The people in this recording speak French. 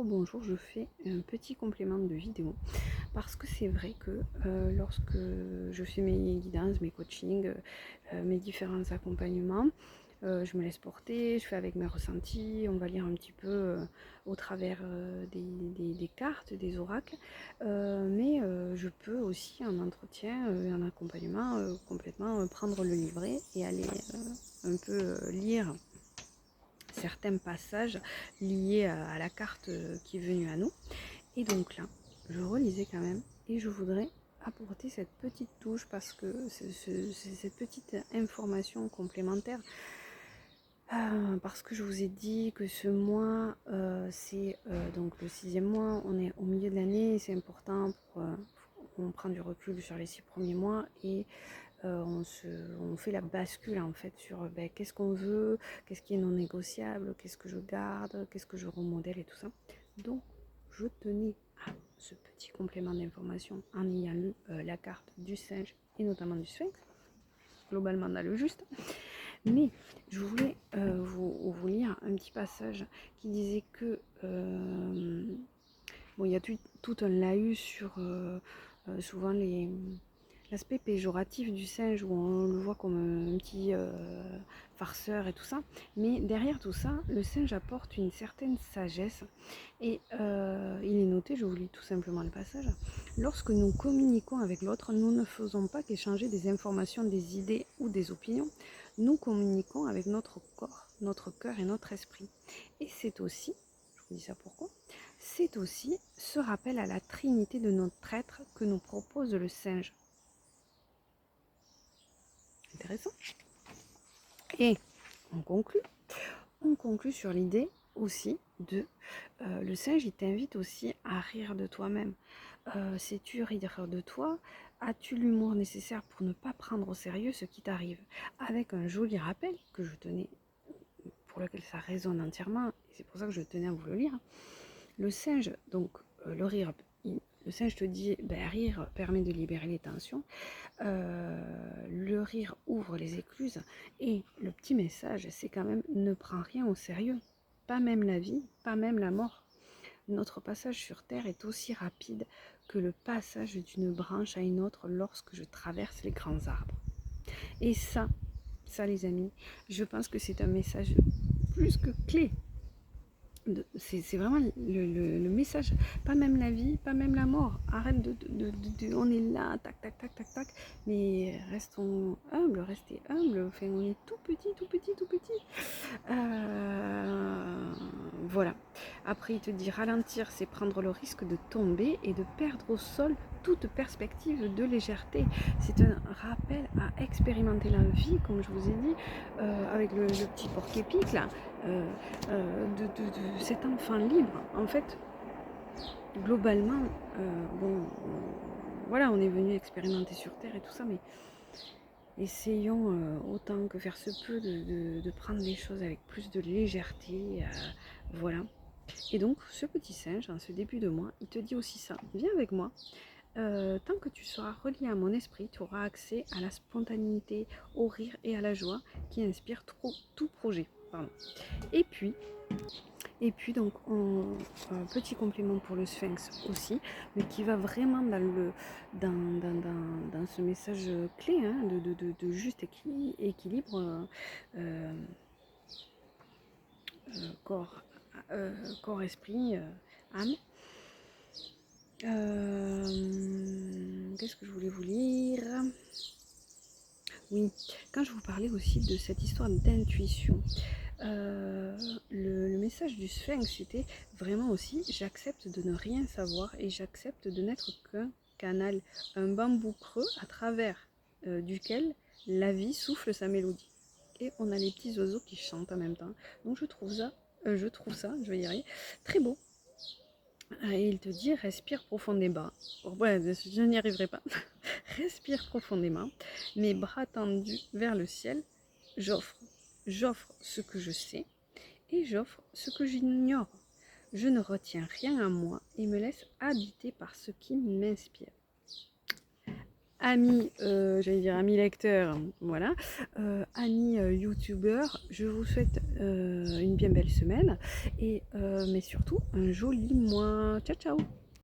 rebonjour, je fais un petit complément de vidéo parce que c'est vrai que lorsque je fais mes guidances, mes coachings, mes différents accompagnements, je me laisse porter, je fais avec mes ressentis, on va lire un petit peu au travers des cartes, des oracles, mais je peux aussi en entretien, en accompagnement, complètement prendre le livret et aller un peu lire certains passages liés à la carte qui est venue à nous. Et donc là, je relisais quand même et je voudrais apporter cette petite touche parce que c'est cette petite information complémentaire. Parce que je vous ai dit que ce mois, c'est donc le 6e mois, on est au milieu de l'année, c'est important pour on prend du recul sur les 6 premiers mois et on fait la bascule en fait sur qu'est-ce qu'on veut, qu'est-ce qui est non négociable, qu'est-ce que je garde, qu'est-ce que je remodèle et tout ça. Donc je tenais à ce petit complément d'information en ayant lu la carte du singe et notamment du sphinx, globalement dans le juste. Mais je voulais vous lire un petit passage qui disait que bon, il y a tout un laïus sur souvent l'aspect péjoratif du singe où on le voit comme un petit farceur et tout ça. Mais derrière tout ça, le singe apporte une certaine sagesse. Et il est noté, je vous lis tout simplement le passage. Lorsque nous communiquons avec l'autre, nous ne faisons pas qu'échanger des informations, des idées ou des opinions. Nous communiquons avec notre corps, notre cœur et notre esprit. Et c'est aussi, je vous dis ça pourquoi, c'est aussi ce rappel à la trinité de notre être que nous propose le singe. Intéressant. Et on conclut sur l'idée aussi de le singe, il t'invite aussi à rire de toi-même. Sais-tu rire de toi? As-tu l'humour nécessaire pour ne pas prendre au sérieux ce qui t'arrive? Avec un joli rappel que je tenais, pour lequel ça résonne entièrement, et c'est pour ça que je tenais à vous le lire. Le singe, donc le rire, le singe te dit, rire permet de libérer les tensions. Le rire ouvre les écluses. Et le petit message, c'est quand même, ne prends rien au sérieux. Pas même la vie, pas même la mort. Notre passage sur Terre est aussi rapide que le passage d'une branche à une autre lorsque je traverse les grands arbres. Et ça les amis, je pense que c'est un message plus que clé. C'est vraiment le message, pas même la vie, pas même la mort. Arrête on est là, tac, tac, tac, tac, tac, mais restons humbles, restez humbles. Enfin, on est tout petit, tout petit, tout petit. Voilà. Après, il te dit ralentir, c'est prendre le risque de tomber et de perdre au sol toute perspective de légèreté. C'est un rappel à expérimenter la vie, comme je vous ai dit, avec le petit porc-épic là. De cet enfant libre. En fait, globalement, bon, voilà, on est venu expérimenter sur Terre et tout ça, mais essayons autant que faire se peut de prendre les choses avec plus de légèreté, voilà. Et donc, ce petit singe, en ce début de mois, il te dit aussi ça. Viens avec moi. Tant que tu seras relié à mon esprit, tu auras accès à la spontanéité, au rire et à la joie qui inspire tout projet. Pardon. Et puis donc un petit complément pour le sphinx aussi, mais qui va vraiment dans ce message clé hein, de juste équilibre corps, corps, esprit, âme. Qu'est-ce que je voulais vous lire? Oui, quand je vous parlais aussi de cette histoire d'intuition, le message du sphinx c'était vraiment aussi j'accepte de ne rien savoir et j'accepte de n'être qu'un canal, un bambou creux à travers duquel la vie souffle sa mélodie. Et on a les petits oiseaux qui chantent en même temps. Donc je trouve ça, je vais y arriver, très beau. Et il te dit respire profondément. Ouais, je n'y arriverai pas. Respire profondément, mes bras tendus vers le ciel, j'offre ce que je sais et j'offre ce que j'ignore. Je ne retiens rien à moi et me laisse habiter par ce qui m'inspire. amis, j'allais dire amis lecteurs, voilà, amis youtubeurs, je vous souhaite une bien belle semaine et mais surtout un joli mois. Ciao ciao!